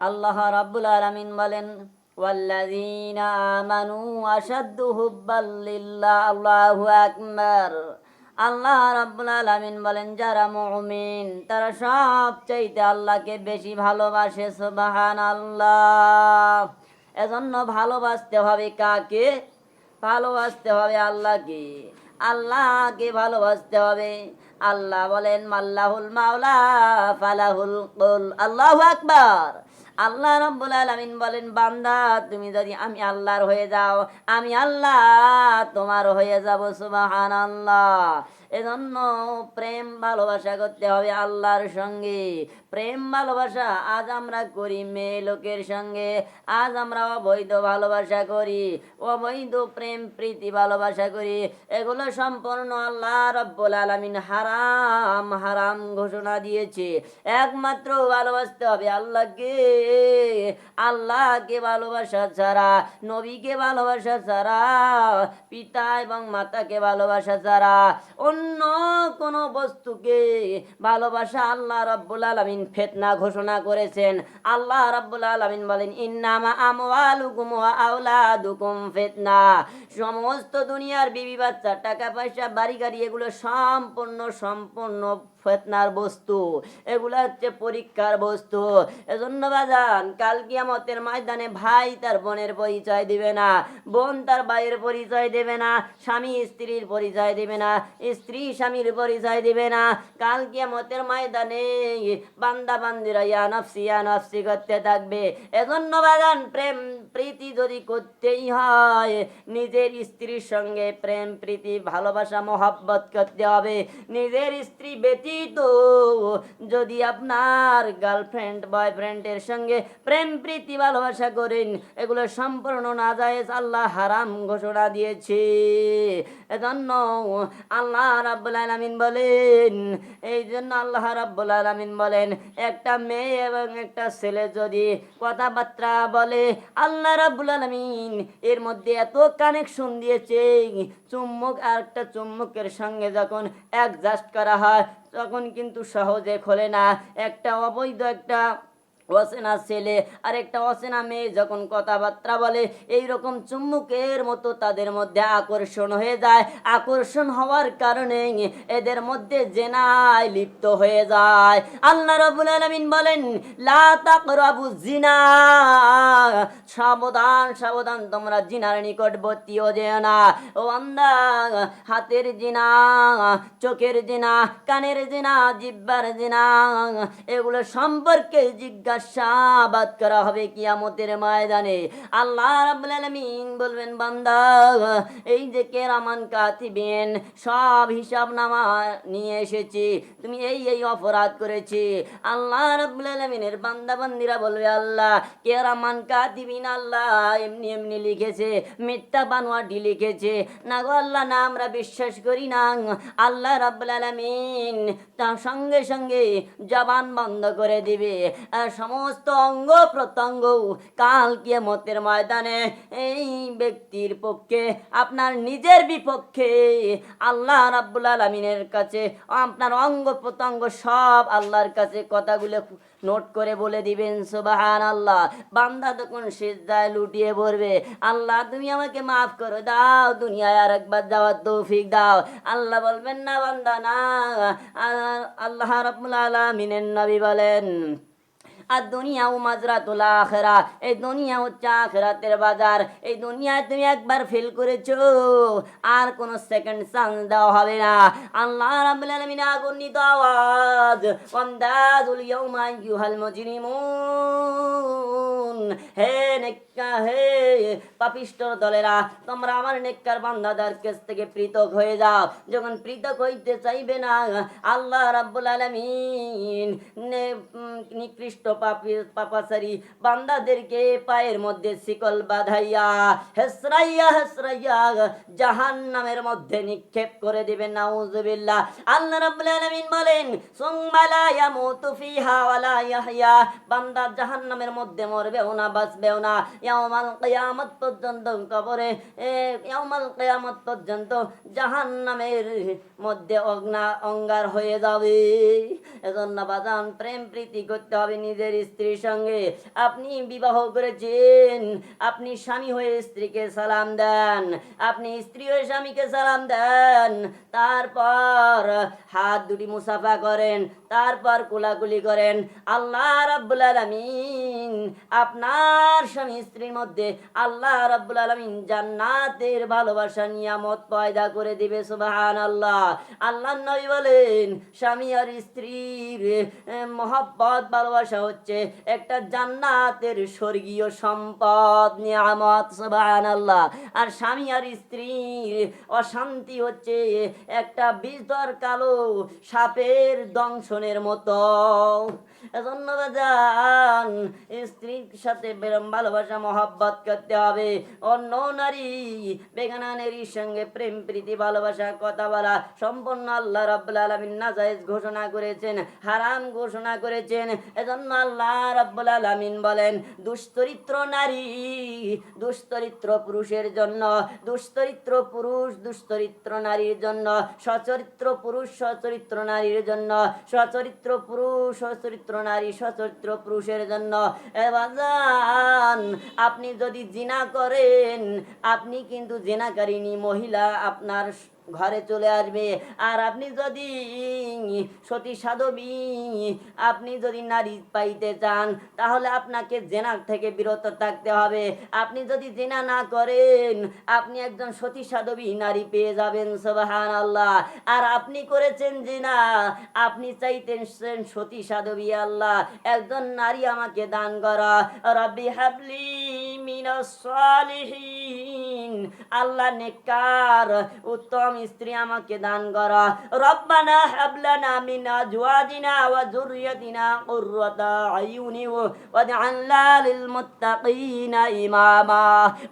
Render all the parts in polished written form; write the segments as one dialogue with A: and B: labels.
A: আল্লাহ রাব্বুল আলামিন বলেন, ওয়াল্লাযীনা আমানু আশাদ্দু হুব্বাল লিল্লাহ, আল্লাহু আকবার। আল্লাহ রাব্বুল আলামিন বলেন, যারা মুমিন তারা সবচাইতে আল্লাহকে বেশি ভালোবাসে। সুবহানাল্লাহ। এজন্য ভালোবাসতে হবে কাকে? ভালোবাসতে হবে আল্লাহকে। আল্লাহকে ভালোবাসতে হবে। আল্লাহ বলেন, মাল্লাহুল মাওলা ফালাহুল কুল, আল্লাহু আকবার। আল্লাহ রাব্বুল আলামিন বলেন, বান্দা তুমি যদি আমি আল্লাহর হয়ে যাও, আমি আল্লাহ তোমার হয়ে যাব। সুবহানাল্লাহ। এজন্য প্রেম ভালোবাসা করতে হবে আল্লাহর সঙ্গে। প্রেম ভালোবাসা আজ আমরা করি মেয়ে লোকের সঙ্গে, আজ আমরা অবৈধ ভালোবাসা করি, অবৈধ প্রেম প্রীতি ভালোবাসা করি। এগুলো সম্পূর্ণ আল্লাহ রাব্বুল আলামিন হারাম হারাম ঘোষণা দিয়েছে। একমাত্র ভালোবাসতে হবে আল্লাহকে। আল্লাহকে ভালোবাসা ছাড়া, নবীকে ভালোবাসা ছাড়া, পিতা এবং মাতাকে ভালোবাসা ছাড়া, অন্য কোন বস্তুকে ভালোবাসা আল্লাহ রাব্বুল আলামিন ফিতনা ঘোষণা করেছেন। আল্লাহ রাব্বুল আলামিন বলেন, ইন্নামা আমওয়ালুকুম ওয়া আওলাদুকুম ফিতনা। সমস্ত দুনিয়ার বিবি বাচ্চা, টাকা পয়সা, বাড়ি গাড়ি, এগুলো সম্পূর্ণ সম্পূর্ণ ফিতনার বস্তু। এগুলো হচ্ছে পরীক্ষার বস্তু। এজন্য বাজান, কাল কিয়ামতের ময়দানে ভাই তার বোনের পরিচয় দিবে না, বোন তার ভাইয়ের পরিচয় দেবে না, স্বামী স্ত্রীর পরিচয় দেবে না, স্ত্রী স্বামীর পরিচয় দিবে না। কাল কিয়ামতের ময়দানে বান্দা বান্দিরা ইয়া নফসি করতে থাকবে। এজন্য বাগান, প্রেম প্রীতি যদি করতেই হয়, নিজের স্ত্রীর সঙ্গে প্রেম প্রীতি ভালোবাসা মহব্বত করতে হবে। নিজের স্ত্রী ব্যতীত যদি আপনার গার্লফ্রেন্ড বয়ফ্রেন্ডের সঙ্গে প্রেম প্রীতি ভালোবাসা করেন, এগুলো সম্পূর্ণ নাজায়েজ, আল্লাহ হারাম ঘোষণা দিয়েছে। এজন্য আল্লাহ রাব্বুল আলামিন বলেন, এই জন্য আল্লাহ রাব্বুল আলামিন বলেন, একটা মেয়ে এবং একটা ছেলে যদি কথাবার্তা বলে, আল্লাহ রাব্বুল আলামিন এর মধ্যে এত কানেকশন দিয়েছে, চুম্বক আর একটা চুম্বকের সঙ্গে যখন অ্যাডজাস্ট করা হয়, তখন কিন্তু সহজে খোলে না। একটা অবৈধ একটা অচেনা ছেলে আর একটা অচেনা মেয়ে যখন কথাবার্তা বলে, এইরকম চুম্বকের মতো তাদের মধ্যে আকর্ষণ হয়ে যায়। আকর্ষণ হওয়ার কারণে এদের মধ্যে জেনায় লিপ্ত হয়ে যায়। আল্লাহ রাব্বুল আলামিন বলেন, লা তাকরাবুজ জিনা, সাবধান সাবধান, তোমরা জিনার নিকটবর্তীও যেও না। ও বান্দা, হাতের জিনা, চোখের জিনা, কানের জিনা, জিহ্বার জিনা, এগুলো সম্পর্কে জিজ্ঞাসাবাদ করা হবে কিয়ামতের ময়দানে। আল্লাহ রাব্বুল আলামিন বলবেন, বান্দা এই যে কেরামান কাতিবিন সব হিসাব নামা নিয়ে এসেছি, তুমি এই এই অপরাধ করেছি। আল্লাহ রাব্বুল আলামিনের বান্দা বান্দিরা বলবে, আল্লাহ কেরামান কাতিবিন আল্লাহ এমনি এমনি লিখেছে, মিথ্যা বানোয়াটি লিখেছে না গো আল্লাহ, না আমরা বিশ্বাস করি না। আল্লাহ রাব্বুল আলামিন তার সঙ্গে সঙ্গে জবান বন্ধ করে দিবে, আর সমস্ত অঙ্গ প্রত্যঙ্গ কাল কিয়ামতের ময়দানে এই ব্যক্তির পক্ষে, আপনার নিজের বিপক্ষে আল্লাহ রাব্বুল আলামিনের কাছে আপনার অঙ্গ প্রত্যঙ্গ সব আল্লাহর কাছে কথাগুলো নোট করে বলে দিবেন। সুবহানাল্লাহ। বান্দা তখন সিজদায় লুটিয়ে পড়বে, আল্লাহ তুমি আমাকে মাফ করে দাও, দুনিয়ায় আর একবার যাওয়ার তৌফিক দাও। আল্লাহ বলবেন, না বান্দা না। আল্লাহ রাব্বুল আলামিনের নবী বলেন, আর দুনিয়া ও মাজরাতুল আখিরা, এই দুনিয়া হচ্ছে আখিরাতের বাজার। এই দুনিয়ায় তুমি একবার ফেল করেছো, আর কোনো সেকেন্ড চান্স দেওয়া হবে না। আল্লাহ রাব্বুল আলামিন আগন্নিত আওয়াজ, ওয়ামদাজুল ইয়াউমা আইয়ুহাল মুজরিমুন, হে নেককার, হে পাপিষ্ঠ দলেরা, তোমরা আমার নেককার বান্দাদের কাছ থেকে পৃথক হয়ে যাও। যখন পৃথক হইতে চাইবে না, আল্লাহ রাব্বুল আলামিন নিকৃষ্ট পাপাচারী বান্দাদেরকে পায়ের মধ্যে শিকল বাঁধাইয়া হেসরাইয়া হেসরাইয়া জাহান্নামের মধ্যে নিক্ষেপ করে দিবেন। নাউযুবিল্লাহ। আল্লাহ রাব্বুল আলামিন বলেন, সুম্মা লা ইয়ামুতু ফিহা ওয়া লা ইয়াহইয়া, বান্দা জাহান্নামের মধ্যে মরবেও না, বাঁচবেও না। ইয়াউমাল কিয়ামত পর্যন্ত কবরে, ইয়াউমাল কিয়ামত পর্যন্ত জাহান্নামের মধ্যে অঙ্গার হয়ে যাবে। এজন্য বাজান, প্রেম প্রীতি করতে হবে নিজের নিজের স্ত্রীর সঙ্গে আপনি বিবাহ করেছেন, আপনি স্বামী হয়ে স্ত্রীকে সালাম দেন, আপনি স্ত্রী হয়ে স্বামীকে সালাম দেন, তারপর হাত দুটি মুসাফা করেন, তারপর কোলাকুলি করেন। আল্লাহ রাব্বুল আলামিন আপনার স্বামী স্ত্রীর মধ্যে আল্লাহ রাব্বুল আলামিন জান্নাতের ভালোবাসা নিয়ামত পয়দা করে দিবে। সুবহানাল্লাহ। আল্লাহর নবী বলেন স্বামী আর স্ত্রীর মহব্বত ভালোবাসা হচ্ছে একটা জান্নাতের স্বর্গীয় সম্পদ, নিয়ামত। সুবহানাল্লাহ। আর স্বামী আর স্ত্রীর অশান্তি হচ্ছে একটা বিষধর কালো সাপের দংশনের মতো। এজন্য বাজান স্ত্রীর সাথে ভালোবাসা মহব্বত করতে হবে। অন্য নারী বেগানা নারীর সঙ্গে প্রেম প্রীতি ভালোবাসা কথা বলা সম্পূর্ণ আল্লাহ রাব্বুল আলামিন নাজায়েজ ঘোষণা করেছেন, হারাম ঘোষণা করেছেন। এজন্য আল্লাহ রাব্বুল আলামিন বলেন দুশ্চরিত্র নারী দুশ্চরিত্র পুরুষের জন্য, দুশ্চরিত্র পুরুষ দুশ্চরিত্র নারীর জন্য, সচরিত্র পুরুষ সচরিত্র নারীর জন্য, সচরিত্র পুরুষ সচরিত্র নারী সচরিত্র পুরুষের জন্য। বাজান আপনি যদি জিনা করেন, আপনি কিন্তু জিনাকারিনী মহিলা আপনার ঘরে চলে আসবে। আর আপনি যদি সতী সাধবী, আপনি যদি নারী পাইতে চান, তাহলে আপনাকে জেনা থেকে বিরত থাকতে হবে। আপনি যদি জেনা না করেন, আপনি একজন সতী সাধবী নারী পেয়ে যাবেন। সুবহানাল্লাহ। আর আপনি করেছেন জিনা, আপনি চাইতেন সতী সাধবী। আল্লাহ একজন নারী আমাকে দান করা, রব্বি হাবলি মিনাস সালিহিন, আল্লাহ নেককার উত্তম স্ত্রী আমাকে দান করা। রব্বানা হাবলানা মিন আজওয়াজিনা ওয়া যুররিয়াতিনা কুররাতা আয়ুনি ওয়াজআলনা লিল মুত্তাকিনা ইমামা।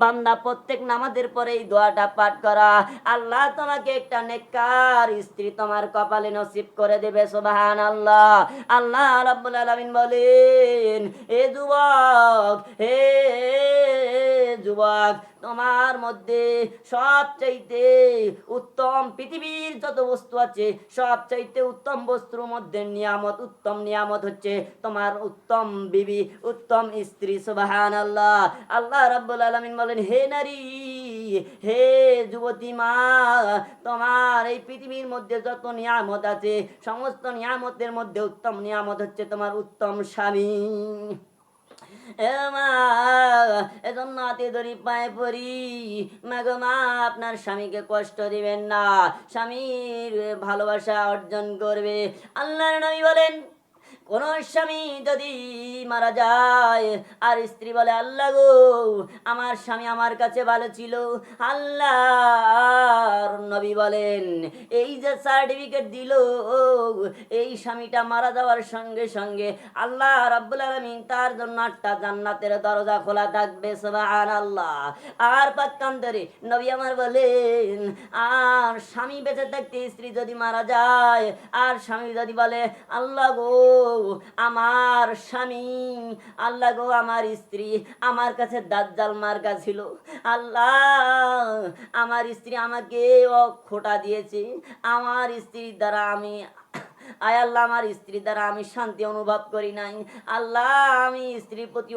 A: বান্দা প্রত্যেক নামাজের পরে এই দোয়াটা পাঠ করা, আল্লাহ তোমাকে একটা নেককার স্ত্রী তোমার কপালে নসিব করে দেবে। সুবহানাল্লাহ। আল্লাহ রাব্বুল আলামিন বলেন হে যুবক, হে যুবক, তোমার মধ্যে সবচাইতে উত্তম পৃথিবীর যত বস্তু আছে সবচাইতে উত্তম বস্তুর মধ্যে নিয়ামত, উত্তম নিয়ামত হচ্ছে তোমার উত্তম বিবি, উত্তম স্ত্রী। সুবহানাল্লাহ। আল্লাহ রাব্বুল আলামিন বলেন হে নারী, হে যুবতী মা, তোমার এই পৃথিবীর মধ্যে যত নিয়ামত আছে সমস্ত নিয়ামতের মধ্যে উত্তম নিয়ামত হচ্ছে তোমার উত্তম স্বামী। এজন্য হাতে ধরি পায়ে পড়ি, মাগো মা আপনার স্বামীকে কষ্ট দিবেন না, স্বামীর ভালোবাসা অর্জন করবে। আল্লাহর নবী বলেন কোন স্বামী যদি মারা যায় আর স্ত্রী বলে আল্লাহ গো আমার স্বামী আমার কাছে ভালো ছিল, আল্লাহর নবী বলেন এই যে সার্টিফিকেট দিল, এই স্বামীটা মারা যাওয়ার সঙ্গে সঙ্গে আল্লাহ রাব্বুল আলামিন তার জন্য 8টা জান্নাতের দরজা খোলা থাকবে। সুবহানাল্লাহ। আর পক্ষান্তরে নবী আমার বলেন আর স্বামী বেঁচে থাকতে স্ত্রী যদি মারা যায় আর স্বামী যদি বলে আল্লাহ গো আমার স্বামী, আল্লাহ গো আমার স্ত্রী আমার কাছে দাজ্জাল মার্কা ছিল, আল্লাহ আমার স্ত্রী আমাকে খোটা দিয়েছে, আমার স্ত্রীর দ্বারা আমি আয় আল্লাহ আমার স্ত্রীর দ্বারা আমি শান্তি অনুভব করি নাই, আল্লাহ আমি স্ত্রীর প্রতি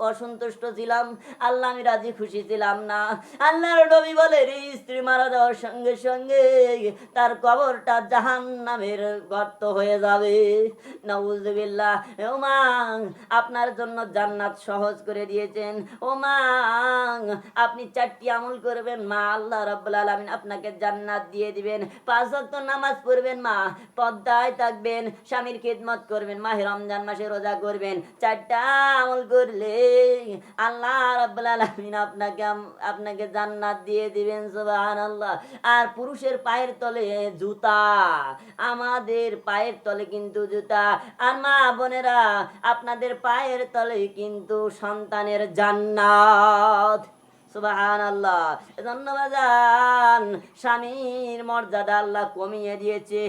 A: অসন্তুষ্ট ছিলাম, আল্লাহ আমি রাজি খুশি ছিলাম না। আল্লাহর নবী বলে এই স্ত্রী মারা যাওয়ার সঙ্গে সঙ্গে তার কবরটা জাহান্নামের গর্ত হয়ে যাবে। নাউজুবিল্লাহ। ও মা আপনার জন্য জান্নাত সহজ করে দিয়েছেন। ও মা আপনি 4টি আমল করবেন মা, আল্লাহ রাব্বুল আলামিন আপনাকে জান্নাত দিয়ে দিবেন। 5 ওয়াক্ত নামাজ পড়বেন মা, পর্দায় থাকবেন, স্বামীর খিদমত করবেন, মাহে রমজান মাসে রোজা করবেন। 4টা আমল করলে আল্লাহ রাব্বুল আলামিন আপনাকে জান্নাত দিয়ে দিবেন। সুবহানাল্লাহ। আর পুরুষের পায়ের তলে জুতা, আমাদের পায়ের তলে কিন্তু জুতা। আর মা বোনেরা আপনাদের পায়ের তলে কিন্তু সন্তানের জান্নাত। সুবহানাল্লাহ। এজন্য বাজান স্বামীর মর্যাদা আল্লাহ কমিয়ে দিয়েছে,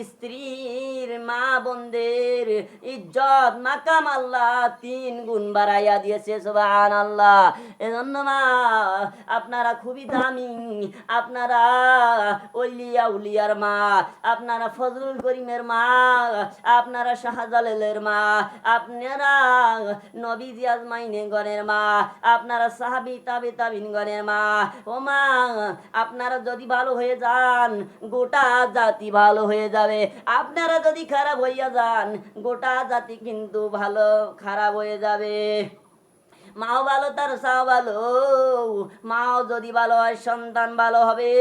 A: স্ত্রীর মা বোনদের ইজ্জত মাকাম আল্লাহ 3 গুণ বাড়াইয়া দিয়েছে। সুবহানাল্লাহ। এজন্য মা আপনারা খুবই দামি, আপনারা ওলিয়া উলিয়ার মা, আপনারা ফজলুল করিমের মা, আপনারা শাহজালালের মা, আপনারা নবীজি আজমাইনে গণের মা, আপনারা সাহাবী তাবিন গণের মা। ও মা, আপনারা যদি ভালো হয়ে যান গোটা জাতি ভালো হয়ে যাবে, আপনারা যদি খারাপ হইয়া যান গোটা জাতি কিন্তু ভালো খারাপ হয়ে যাবে। মাও ভালো তার সাও ভালো, মাও যদি ভালো হয় সন্তান ভালো হবে,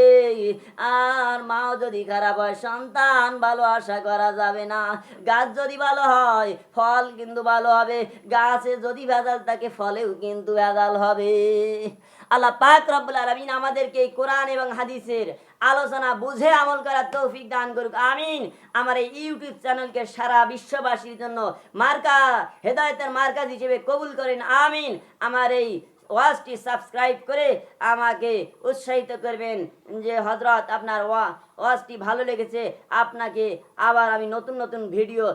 A: আর মাও যদি খারাপ হয় সন্তান ভালো আশা করা যাবে না। গাছ যদি ভালো হয় ফল কিন্তু ভালো হবে, গাছে যদি ভেজাল থাকে ফলেও কিন্তু ভেজাল হবে। আল্লাহ পাক রব্বুল আলামিন আমাদেরকে এই কোরআন এবং হাদিসের আলোচনা বুঝে আমল করার তৌফিক দান করুক, আমিন। আমার এই ইউটিউব চ্যানেলকে সারা বিশ্ববাসীর জন্য মার্কা, হেদায়েতের মার্কাজ হিসেবে কবুল করেন, আমিন। আমার এই ওয়াজটি সাবস্ক্রাইব করে আমাকে উৎসাহিত করবেন যে হযরত আপনার ওয়াজটি ভালো লেগেছে, আপনাকে আবার আমি নতুন নতুন ভিডিও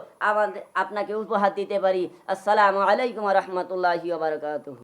A: আপনাকে উপহার দিতে পারি। আসসালামু আলাইকুম ওয়া রাহমাতুল্লাহি ওয়া বারাকাতুহু।